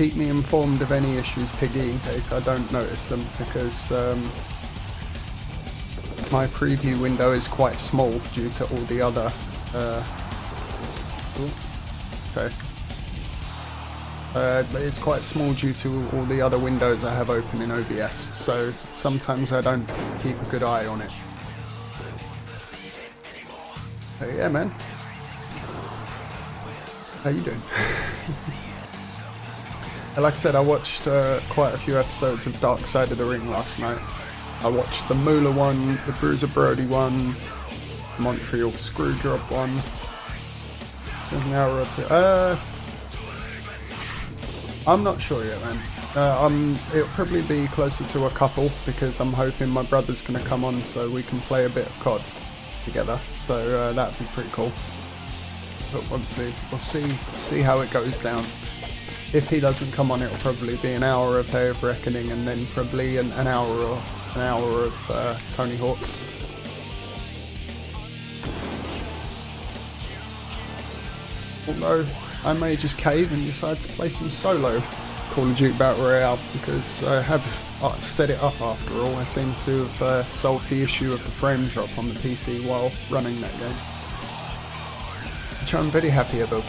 keep me informed of any issues, Piggy, in case I don't notice them, because my preview window is quite small due to all the other it's quite small due to all the other windows I have open in OBS, so sometimes I don't keep a good eye on it. But yeah, man. How you doing? Like I said, I watched quite a few episodes of Dark Side of the Ring last night. I watched the Moolah one, the Bruiser Brody one, the Montreal Screwjob one. It's an hour or two. I'm not sure yet, man. It'll probably be closer to a couple, because I'm hoping my brother's going to come on so we can play a bit of COD together. So that'd be pretty cool. But obviously, we'll see how it goes down. If he doesn't come on, it'll probably be an hour of Day of Reckoning, and then probably an hour of Tony Hawk's. Although I may just cave and decide to play some solo Call of Duty Battle Royale, because I have set it up after all. I seem to have solved the issue of the frame drop on the PC while running that game, which I'm very happy about.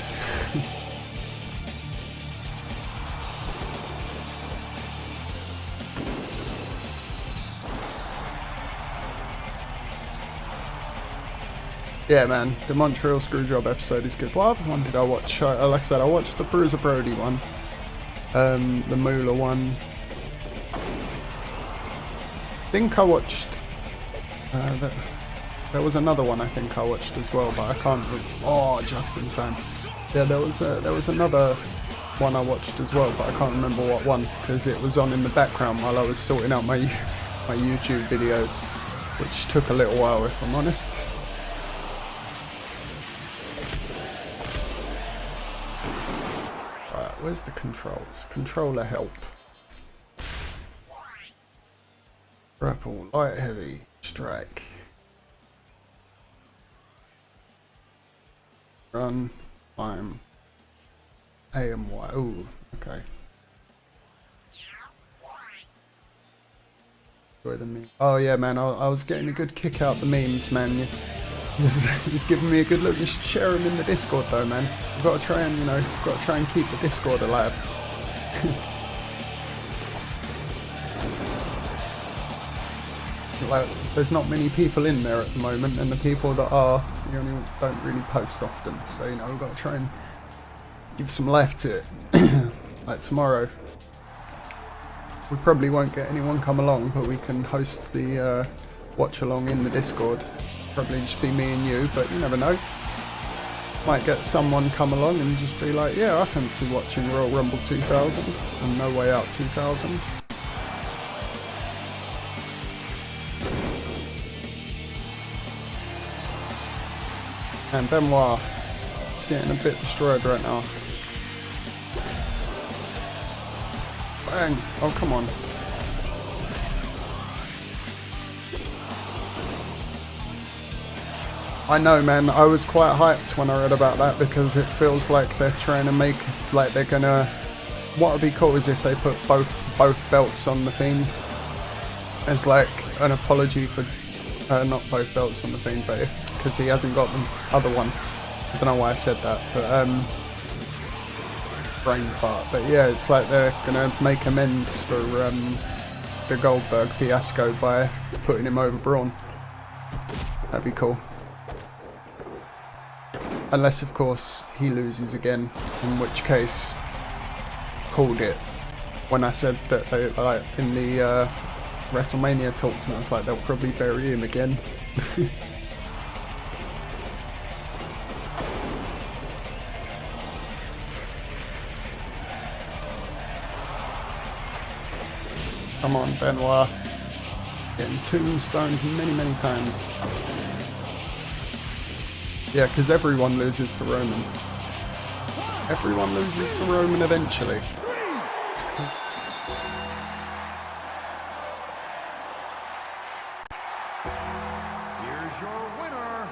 Yeah, man, the Montreal Screwjob episode is good. What other one did I watch? Like I said, I watched the Bruiser Brody one, the Moolah one. I think I watched, there was another one I think I watched as well, but I can't. Oh, just in time. Yeah, there was another one I watched as well, but I can't remember what one, because it was on in the background while I was sorting out my YouTube videos, which took a little while, if I'm honest. Where's the controls? Controller help. Grapple, light, heavy, strike. Run, climb, A and Y. Ooh, okay. Enjoy the meme. Oh yeah, man, I was getting a good kick out the memes, man. He's giving me a good look. You should share him in the Discord though, man. I've got to try and, keep the Discord alive. Like, there's not many people in there at the moment, and the people that are, don't really post often. So, we've got to try and give some life to it. Like tomorrow, we probably won't get anyone come along, but we can host the watch along in the Discord. Probably just be me and you, but you never know. Might get someone come along and just be like, yeah, I fancy watching Royal Rumble 2000 and No Way Out 2000. And Benoit is getting a bit destroyed right now. Bang! Oh, come on. I know, man, I was quite hyped when I read about that, because it feels like they're trying to make, like they're gonna, what would be cool is if they put both belts on the Fiend as like an apology for, not both belts on the Fiend, but because he hasn't got the other one. I don't know why I said that, but brain fart. But yeah, it's like they're gonna make amends for the Goldberg fiasco by putting him over Braun. That'd be cool. Unless, of course, he loses again, in which case, called it. When I said that they, like, in the WrestleMania talk, and I was like, they'll probably bury him again. Come on, Benoit. Getting tombstoned many, many times. Yeah, because everyone loses to Roman. Everyone loses to Roman eventually. Here's your winner,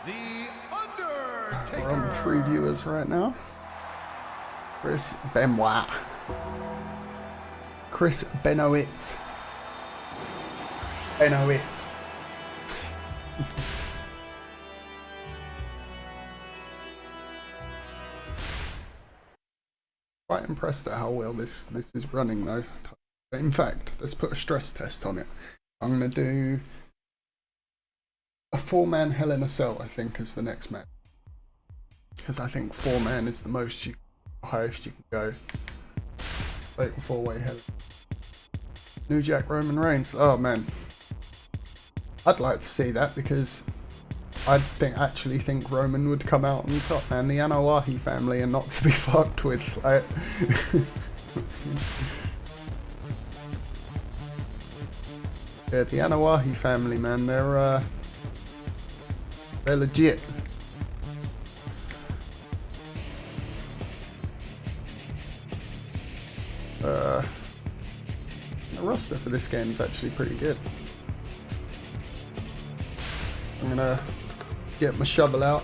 The Undertaker. We're on 3 viewers right now. Where's Benoit? Chris Benoit. Benoit. Quite impressed at how well this is running though. In fact, let's put a stress test on it. I'm going to do a 4-man Hell in a Cell, I think, as the next match. Because I think 4-man is the highest you can go. Fatal 4-way Hell. New Jack Roman Reigns. Oh man. I'd like to see that because I actually think Roman would come out on top, man. The Anoa'i family are not to be fucked with. Like, yeah, the Anoa'i family, man, they're legit. The roster for this game is actually pretty good. I'm gonna get my shovel out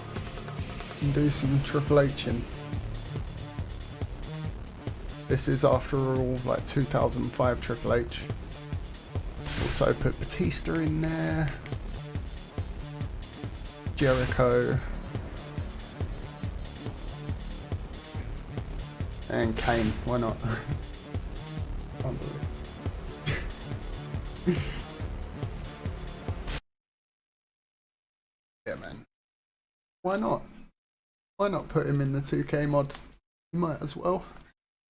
and do some Triple H in. This is, after all, like 2005 Triple H. Also put Batista in there. Jericho. And Kane, why not? Yeah, man. Why not? Why not put him in the 2K mods? You might as well.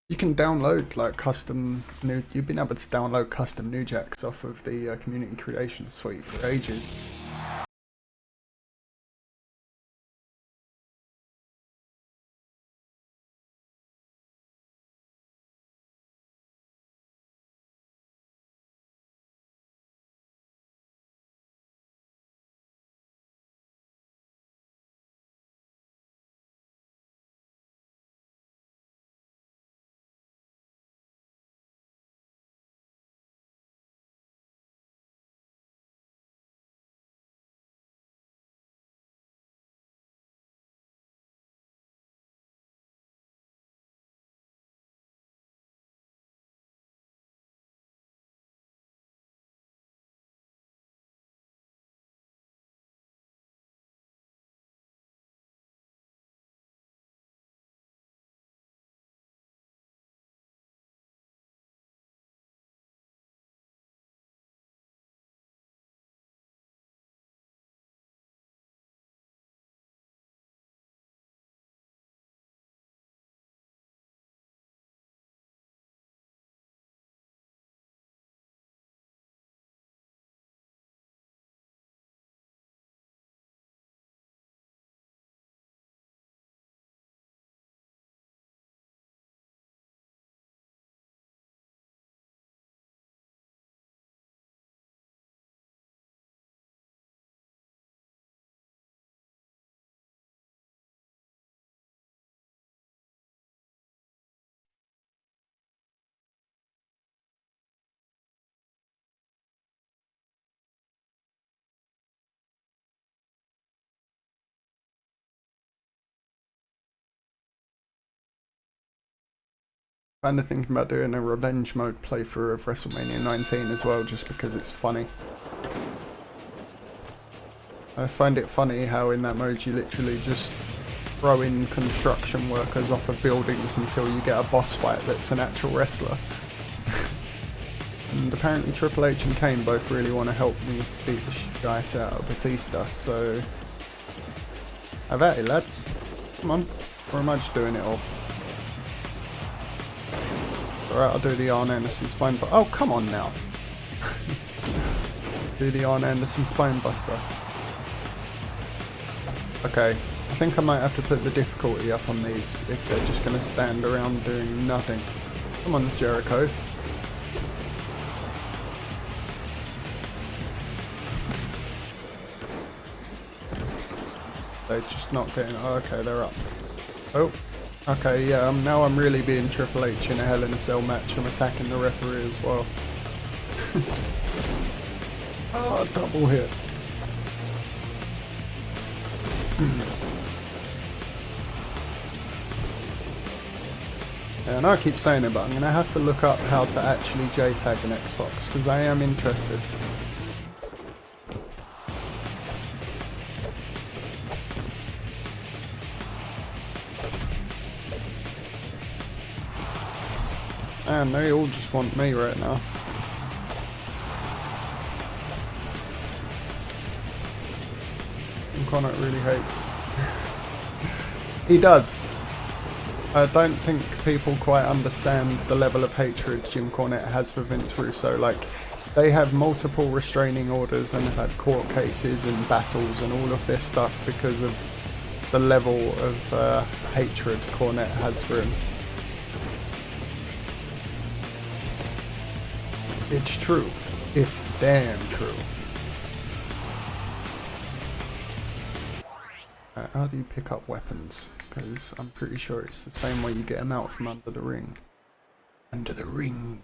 You can download like custom new. You've been able to download custom New Jacks off of the community creation suite for ages. Kind of thinking about doing a revenge mode playthrough of WrestleMania 19 as well, just because it's funny. I find it funny how in that mode you literally just throw in construction workers off of buildings until you get a boss fight that's an actual wrestler. And apparently Triple H and Kane both really want to help me beat the shit out of Batista, so have at it, lads. Come on, or am I just doing it all? Alright, I'll do the Arn Anderson spine buster. Oh, come on now. Do the Arn Anderson spine buster. Okay, I think I might have to put the difficulty up on these if they're just going to stand around doing nothing. Come on, Jericho. They're just not getting... Oh, okay, they're up. Oh. Okay, yeah, now I'm really being Triple H in a Hell in a Cell match. I'm attacking the referee as well. Oh, double hit. Yeah, and I keep saying it, but I'm going to have to look up how to actually JTag an Xbox, because I am interested. And they all just want me right now. And Connor really hates. He does. I don't think people quite understand the level of hatred Jim Cornette has for Vince Russo. Like, they have multiple restraining orders and have had court cases and battles and all of this stuff because of the level of hatred Cornette has for him. It's true. It's damn true. How do you pick up weapons? Because I'm pretty sure it's the same way you get them out from under the ring. Under the ring.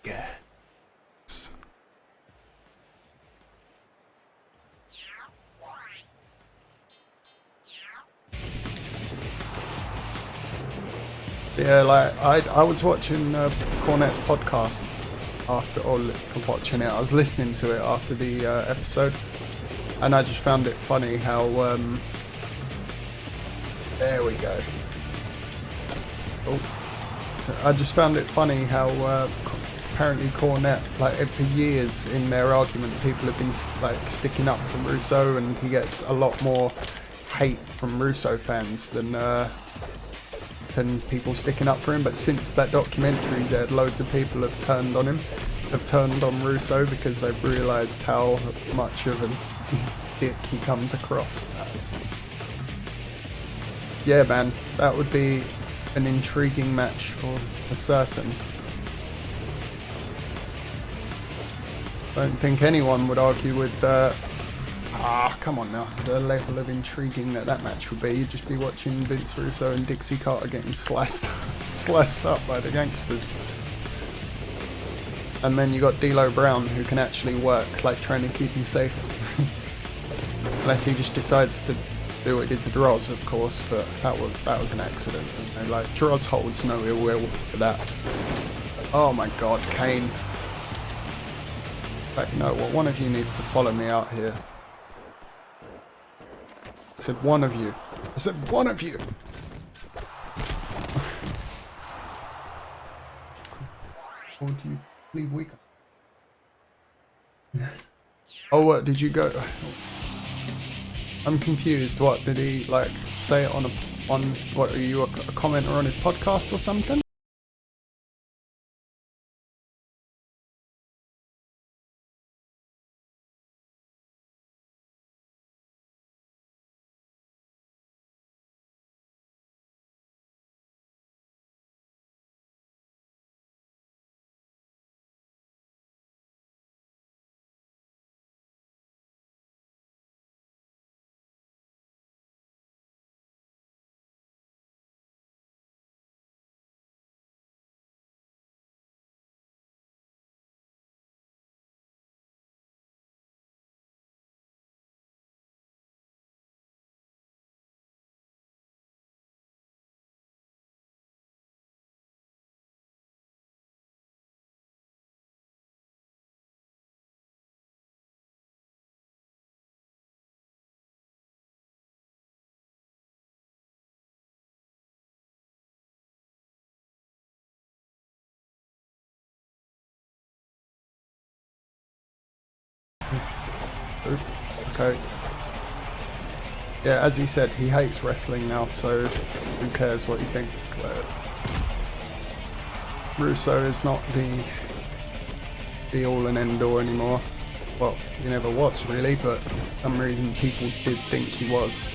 Yeah, like I was watching Cornette's podcast after, or watching it. I was listening to it after the episode, and I just found it funny how there we go. Oh, I just found it funny how apparently Cornette, like for years in their argument, people have been like sticking up for Russo, and he gets a lot more hate from Russo fans than people sticking up for him. But since that documentary he's aired, loads of people have turned on him, have turned on Russo because they've realised how much of a dick he comes across as. Yeah, man, that would be an intriguing match for certain. Don't think anyone would argue with come on now, the level of intriguing that match would be. You'd just be watching Vince Russo and Dixie Carter getting sliced up by the gangsters. And then you got D'Lo Brown, who can actually work, like trying to keep him safe. Unless he just decides to do what he did to Droz, of course, but that was an accident. And like, Droz holds no ill will for that. Oh my god, Kane. But you know what, one of you needs to follow me out here. I said one of you. I said one of you! Or do you leave weaker? Oh, what, did you go? I'm confused. What, did he, like, say it on what, are you a commenter on his podcast or something? Okay. Yeah, as he said, he hates wrestling now, so who cares what he thinks. Russo is not the be-all and end-all anymore. Well, he never was, really, but for some reason people did think he was.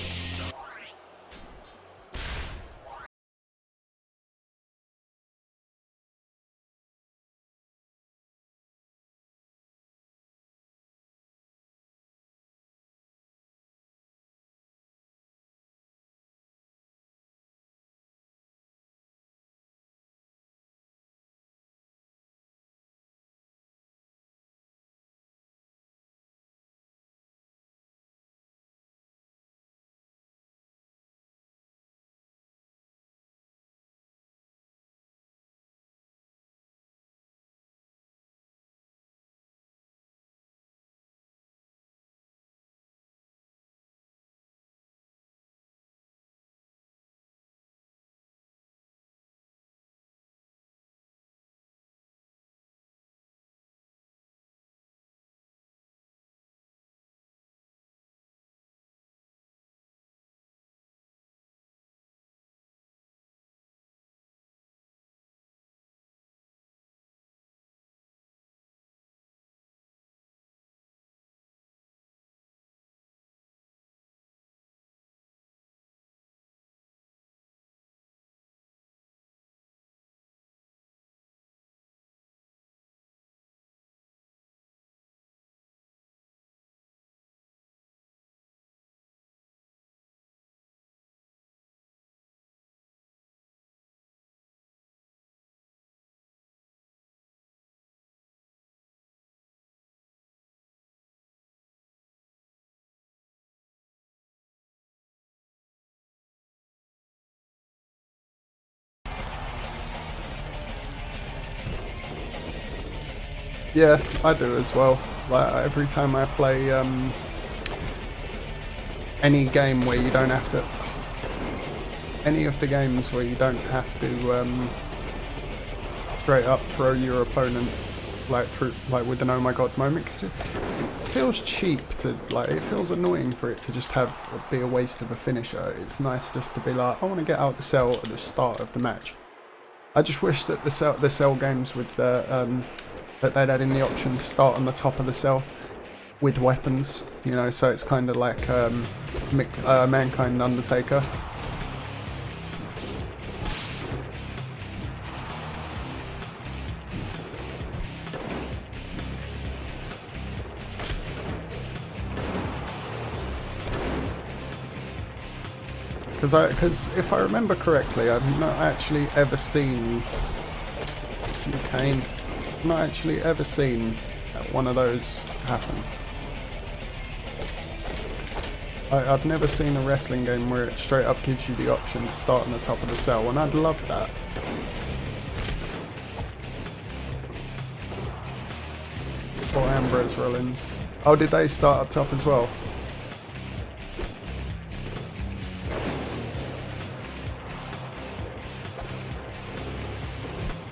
Yeah, I do as well. Like every time I play any game where you don't have to, any of the games where you don't have to straight up throw your opponent like through, like with an oh my god moment, because it feels cheap to, like, it feels annoying for it to just be a waste of a finisher. It's nice just to be like, I want to get out the cell at the start of the match. I just wish that the cell games with the that they'd add in the option to start on the top of the cell with weapons, you know, so it's kind of like Mankind and Undertaker. Because if I remember correctly, I've not actually ever seen Kane. I've not actually ever seen one of those happen. I've never seen a wrestling game where it straight up gives you the option to start on the top of the cell, and I'd love that. Or Ambrose Rollins. Oh, did they start up top as well?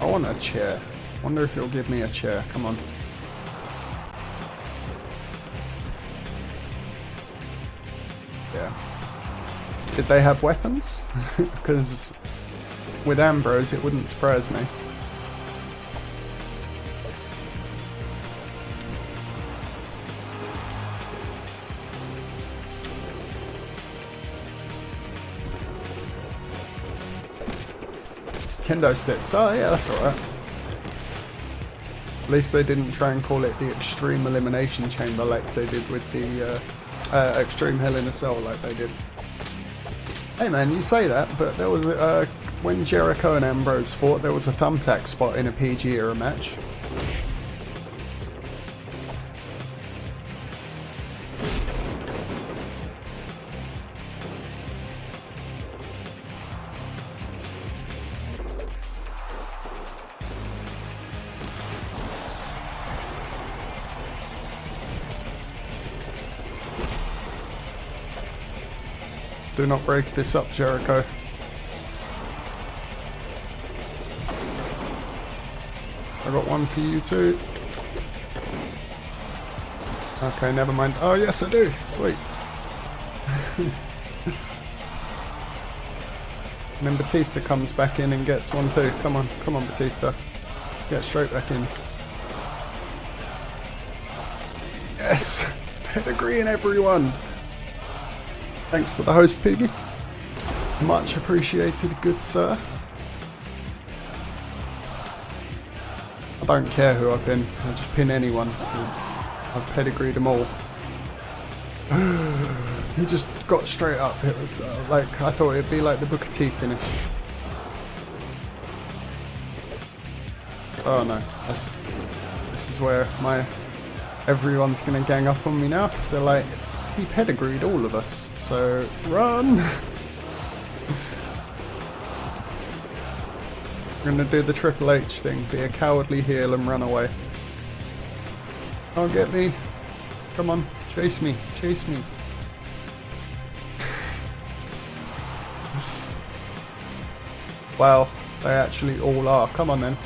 I want a chair. Wonder if it'll give me a chair. Come on. Yeah. Did they have weapons? Because with Ambrose it wouldn't surprise me. Kendo sticks. Oh yeah, that's alright. At least they didn't try and call it the Extreme Elimination Chamber like they did with the Extreme Hell in a Cell like they did. Hey man, you say that, but there was when Jericho and Ambrose fought, there was a thumbtack spot in a PG era match. Do not break this up, Jericho. I got one for you too. Okay, never mind. Oh yes, I do. Sweet. And then Batista comes back in and gets one too. Come on, come on, Batista. Get straight back in. Yes! Pedigree in everyone! Thanks for the host, Piggy. Much appreciated, good sir. I don't care who I pin. I just pin anyone because I've pedigreed them all. He just got straight up. It was like, I thought it'd be like the Booker T finish. Oh no, this is where everyone's gonna gang up on me now. So like, he pedigreed all of us, so run! We're gonna do the Triple H thing, be a cowardly heel and run away. Oh, get me! Come on, chase me, chase me. Wow, they actually all are. Come on then.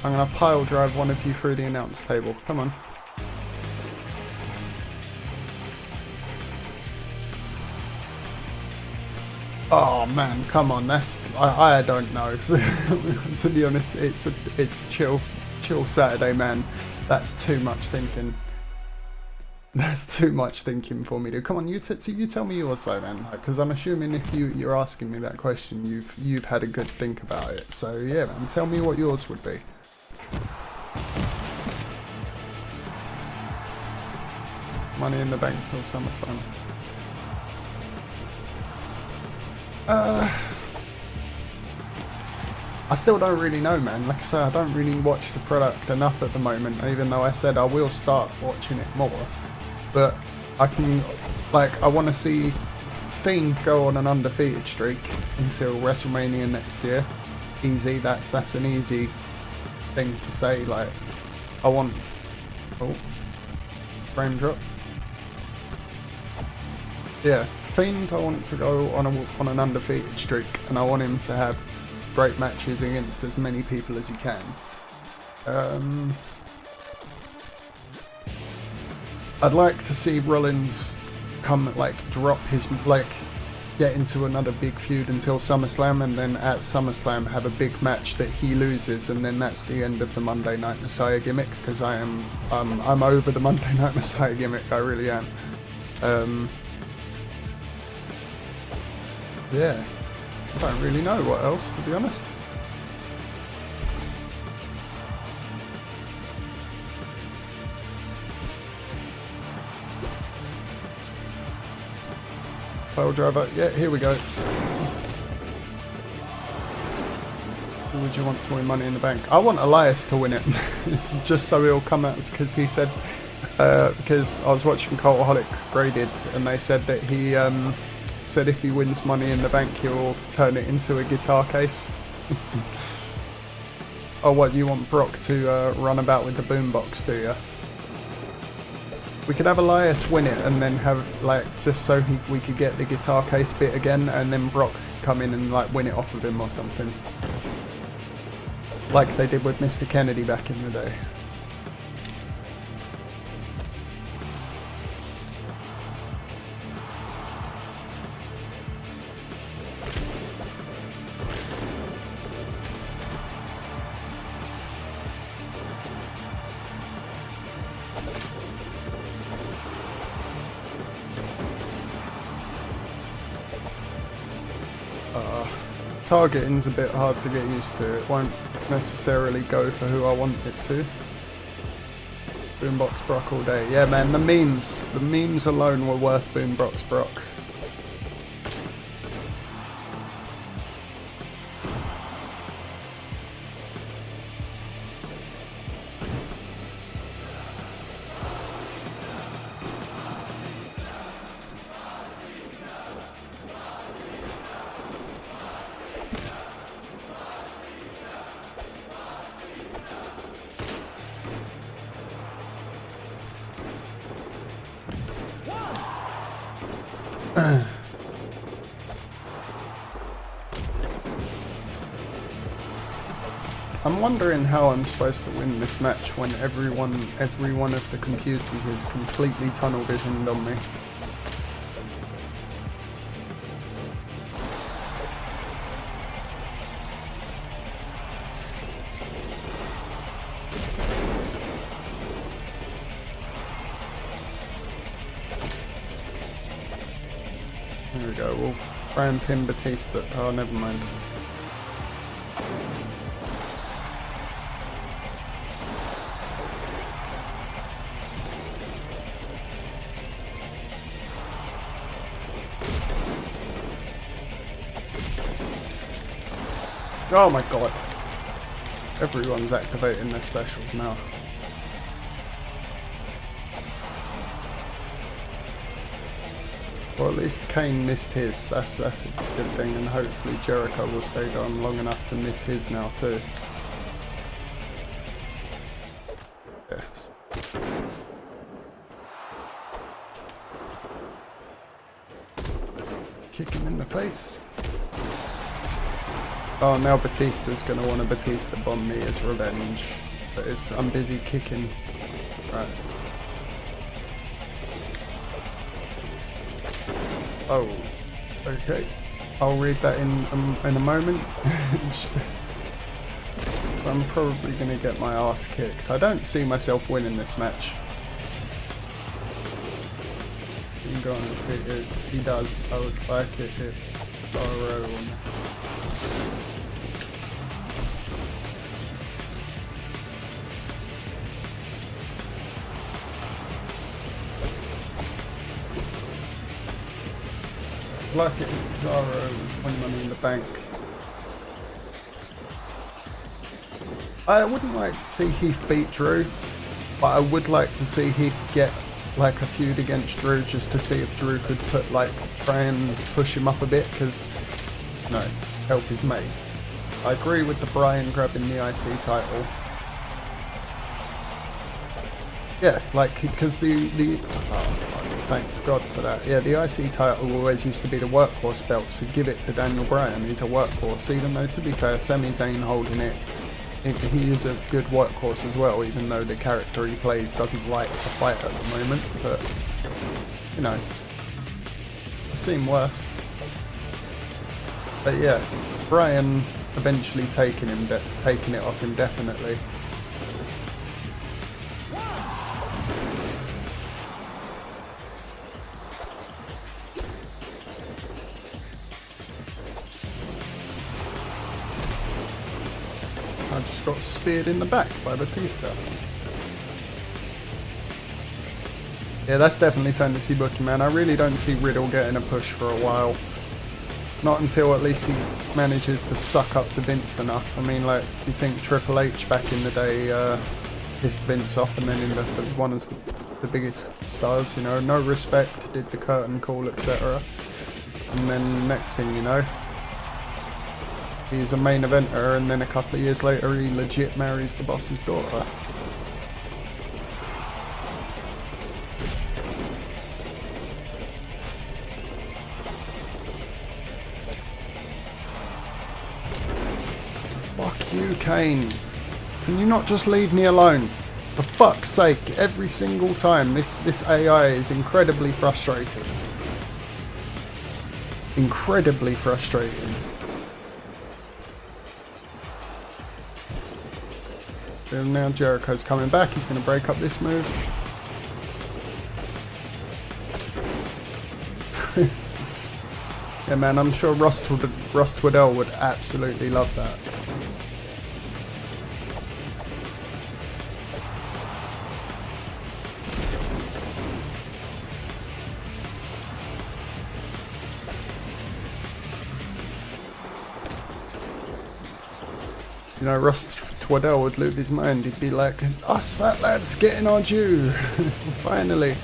I'm gonna pile drive one of you through the announce table. Come on. Oh man, come on, that's, I don't know. To be honest, it's a chill Saturday, man. That's too much thinking. That's too much thinking for me, dude. Come on, you tell me yours though, man. Because I'm assuming if you're asking me that question, you've had a good think about it. So yeah, man, tell me what yours would be. Money in the Bank till SummerSlam. I still don't really know, man. Like I say, I don't really watch the product enough at the moment, even though I said I will start watching it more. But I can, like, I want to see Fiend go on an undefeated streak until WrestleMania next year. Easy, that's an easy thing to say, like, I want... Oh. Frame drop. Yeah. Fiend, I want to go on an undefeated streak, and I want him to have great matches against as many people as he can. I'd like to see Rollins come, like, drop his, like, get into another big feud until SummerSlam, and then at SummerSlam have a big match that he loses, and then that's the end of the Monday Night Messiah gimmick, because I'm over the Monday Night Messiah gimmick, I really am. Yeah, I don't really know what else, to be honest. Pile driver, yeah, here we go. Who would you want to win Money in the Bank? I want Elias to win it. It's just so he'll come out, because he said, because I was watching Cultaholic Graded, and they said that he said if he wins Money in the Bank, he'll turn it into a guitar case. Oh, what, you want Brock to run about with the boombox, do you? We could have Elias win it, and then have, like, just so we could get the guitar case bit again, and then Brock come in and, like, win it off of him or something. Like they did with Mr. Kennedy back in the day. Targeting's a bit hard to get used to. It won't necessarily go for who I want it to. Boombox Brock all day. Yeah, man, the memes alone were worth Boombox Brock. I'm wondering how I'm supposed to win this match when every one of the computers is completely tunnel visioned on me. There we go, we'll try and pin Batista. Oh, never mind. Oh my god. Everyone's activating their specials now. Or at least Kane missed his. That's a good thing, and hopefully Jericho will stay on long enough to miss his now too. Yes. Kick him in the face. Oh, now Batista's going to want to Batista bomb me as revenge. But I'm busy kicking. Right. Oh, okay. I'll read that in a moment. So I'm probably going to get my ass kicked. I don't see myself winning this match. You can go on and kick it. He does. I would like it if RO on. Like it is Cesaro win Money in the Bank. I wouldn't like to see Heath beat Drew, but I would like to see Heath get like a feud against Drew just to see if Drew could try and push him up a bit, because help his mate. I agree with the Bryan grabbing the IC title. Yeah, like, because the oh, fuck, thank God for that. Yeah, the IC title always used to be the workhorse belt, so give it to Daniel Bryan. He's a workhorse, even though, to be fair, Sami Zayn holding it, he is a good workhorse as well, even though the character he plays doesn't like to fight at the moment. But, you know, I've seen worse. But yeah, Bryan eventually taking it off him, definitely. I just got speared in the back by Batista. Yeah, that's definitely fantasy booking, man. I really don't see Riddle getting a push for a while. Not until at least he manages to suck up to Vince enough. I mean, like, you think Triple H back in the day pissed Vince off and then ended up as one of the biggest stars, you know, no respect, did the curtain call, etc. And then next thing you know, he's a main eventer, and then a couple of years later he legit marries the boss's daughter. Fuck you, Kane. Can you not just leave me alone? For fuck's sake, every single time this AI is incredibly frustrating. Incredibly frustrating. So now Jericho's coming back, he's going to break up this move. Yeah, man, I'm sure Ross Twiddell would absolutely love that. You know, Ross Twiddell would lose his mind. He'd be like, us fat lads getting our due. Finally.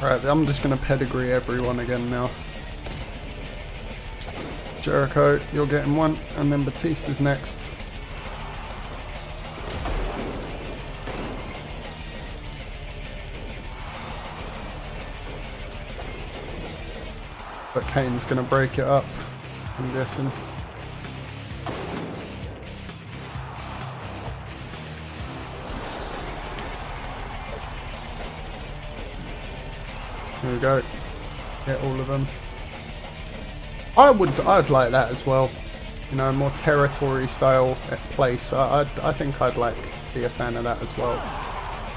Right, I'm just going to pedigree everyone again now. Jericho, you're getting one, and then Batista's next. But Kane's going to break it up, I'm guessing. Here we go. Get all of them. I'd like that as well. You know, more territory style place. I think I'd like be a fan of that as well.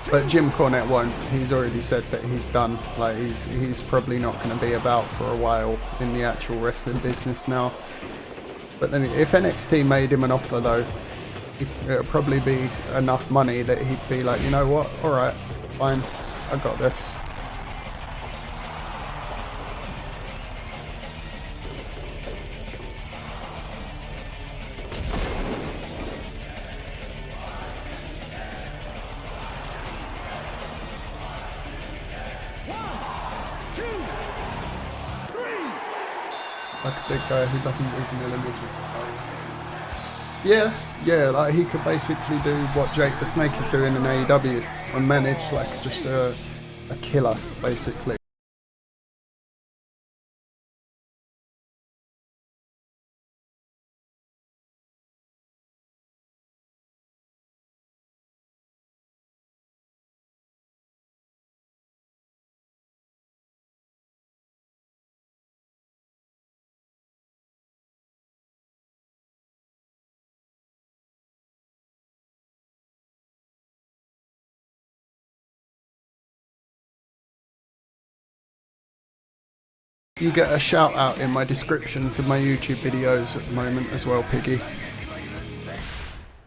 But Jim Cornette won't. He's already said that he's done. Like he's probably not going to be about for a while in the actual wrestling business now. But then if NXT made him an offer though, it'll probably be enough money that he'd be like, you know what? All right, fine, I got this. Like a big guy who doesn't move in images. Yeah, like he could basically do what Jake the Snake is doing in AEW and manage like just a killer, basically. You get a shout out in my descriptions of my YouTube videos at the moment as well, Piggy.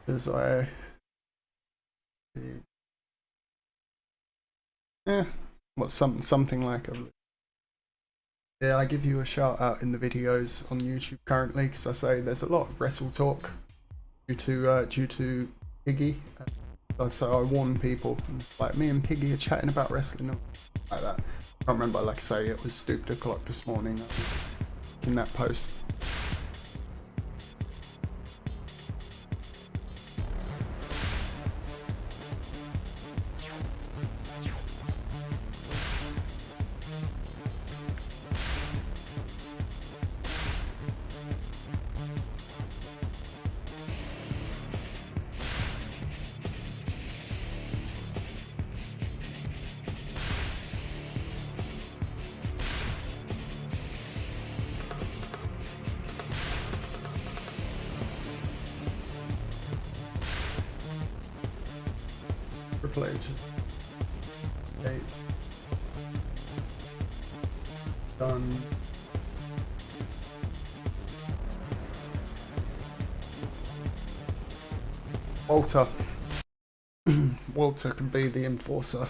Because something like a... Yeah, I give you a shout out in the videos on YouTube currently, because I say there's a lot of wrestle talk due to Piggy. So I warn people, like me and Piggy are chatting about wrestling or like that. I can't remember, like I say, it was stupid o'clock this morning. I was in that post. Triple H. Okay. Done. Walter. Walter can be the enforcer.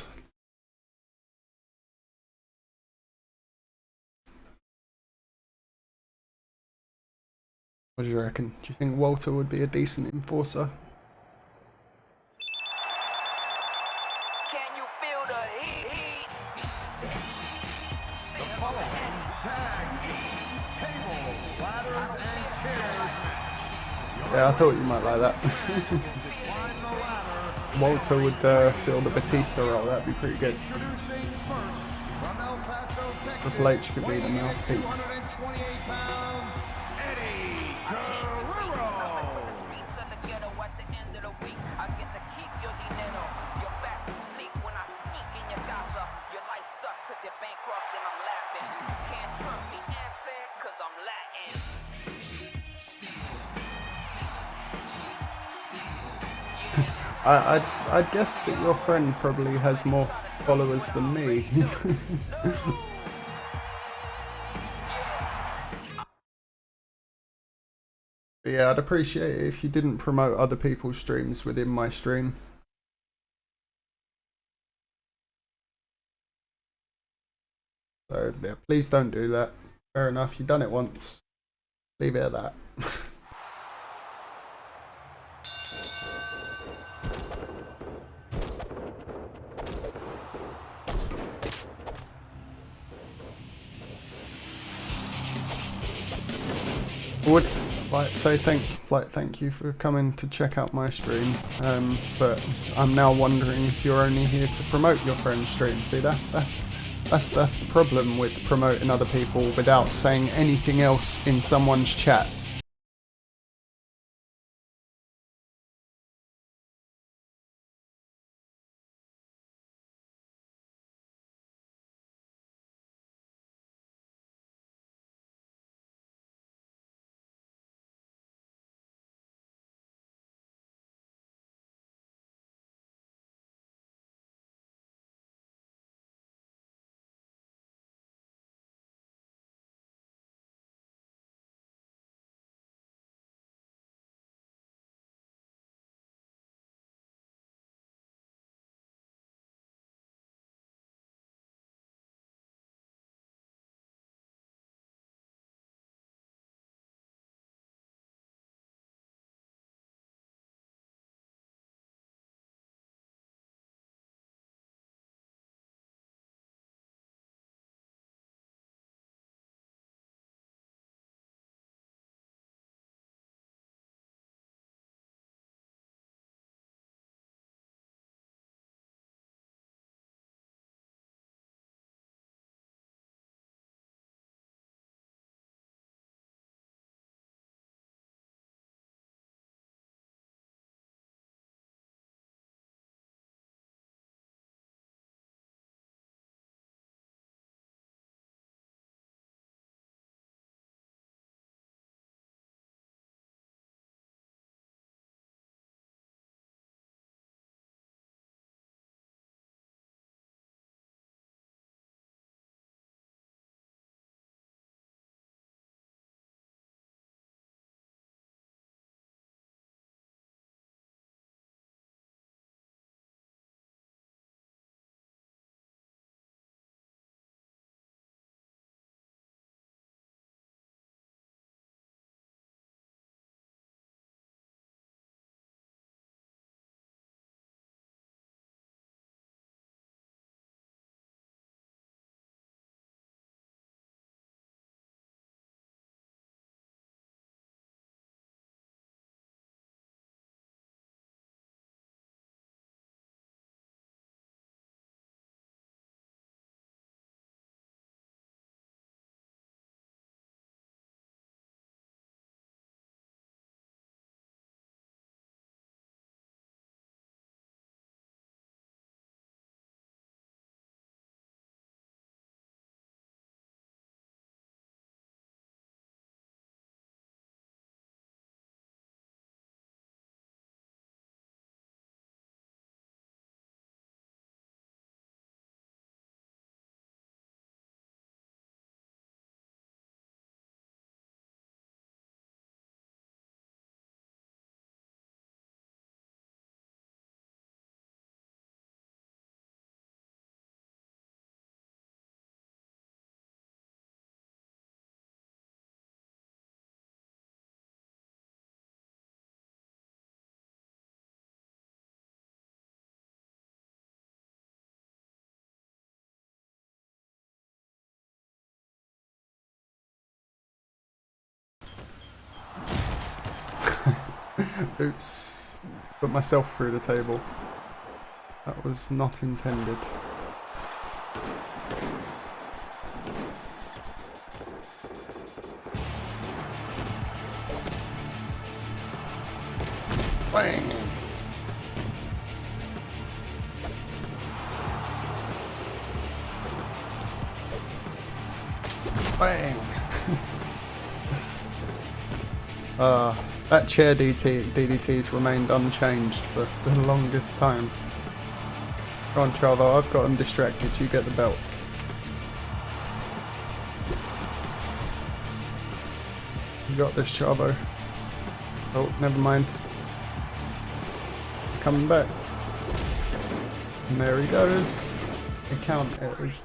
What do you reckon? Do you think Walter would be a decent enforcer? Can you feel the heat? The following tag table, ladders, and chairs match. Yeah, I thought you might like that. Climb the ladder. Walter would fill the Batista role, that'd be pretty good. Introducing first from El Paso, Texas. Triple H could be the weighing in at mouthpiece. 228 pounds, Eddie Guerrero. Streets of the ghetto at the end of the week. I get to keep your dinero. You're back to sleep when I sneak in your casa. Your life sucks cause you're bankrupt and I'm laughing. You can't trust me, answer, cause I'm Latin. I'd guess that your friend probably has more followers than me. But yeah, I'd appreciate it if you didn't promote other people's streams within my stream. So yeah, please don't do that. Fair enough, you've done it once. Leave it at that. Would thank you for coming to check out my stream. But I'm now wondering if you're only here to promote your friend's stream. See, that's the problem with promoting other people without saying anything else in someone's chat. Oops. Put myself through the table. That was not intended. Bang! Bang! That chair DDT's remained unchanged for the longest time. Go on, Chavo, I've got him distracted, you get the belt. You got this, Chavo. Oh, never mind. Coming back. And there he goes. Account errors.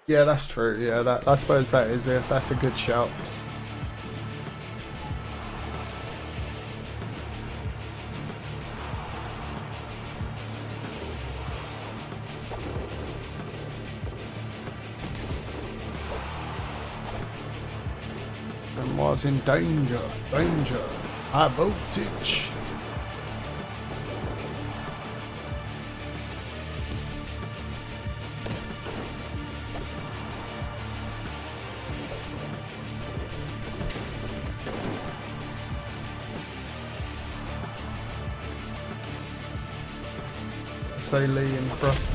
Yeah, that's true. Yeah, that I suppose that is it. That's a good shout. And was in danger. Danger. High voltage. Say Lee and Frost.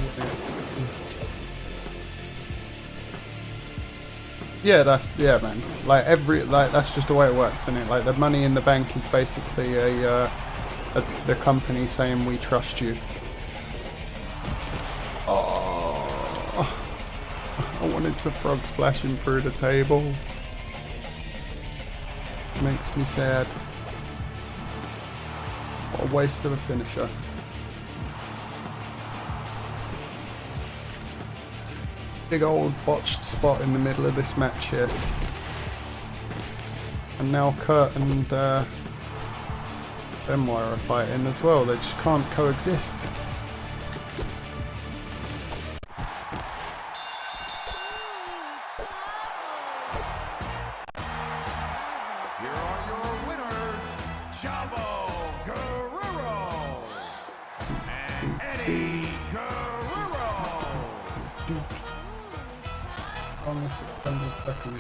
Yeah, man. Like that's just the way it works, isn't it? Like the money in the bank is basically the company saying we trust you. Oh, I wanted to frog splash him through the table. Makes me sad. What a waste of a finisher. Big old botched spot in the middle of this match here. And now Kurt and Benoit are fighting as well. They just can't coexist. Here are your winners, Chavo Guerrero and Eddie Guerrero. On the September 2nd.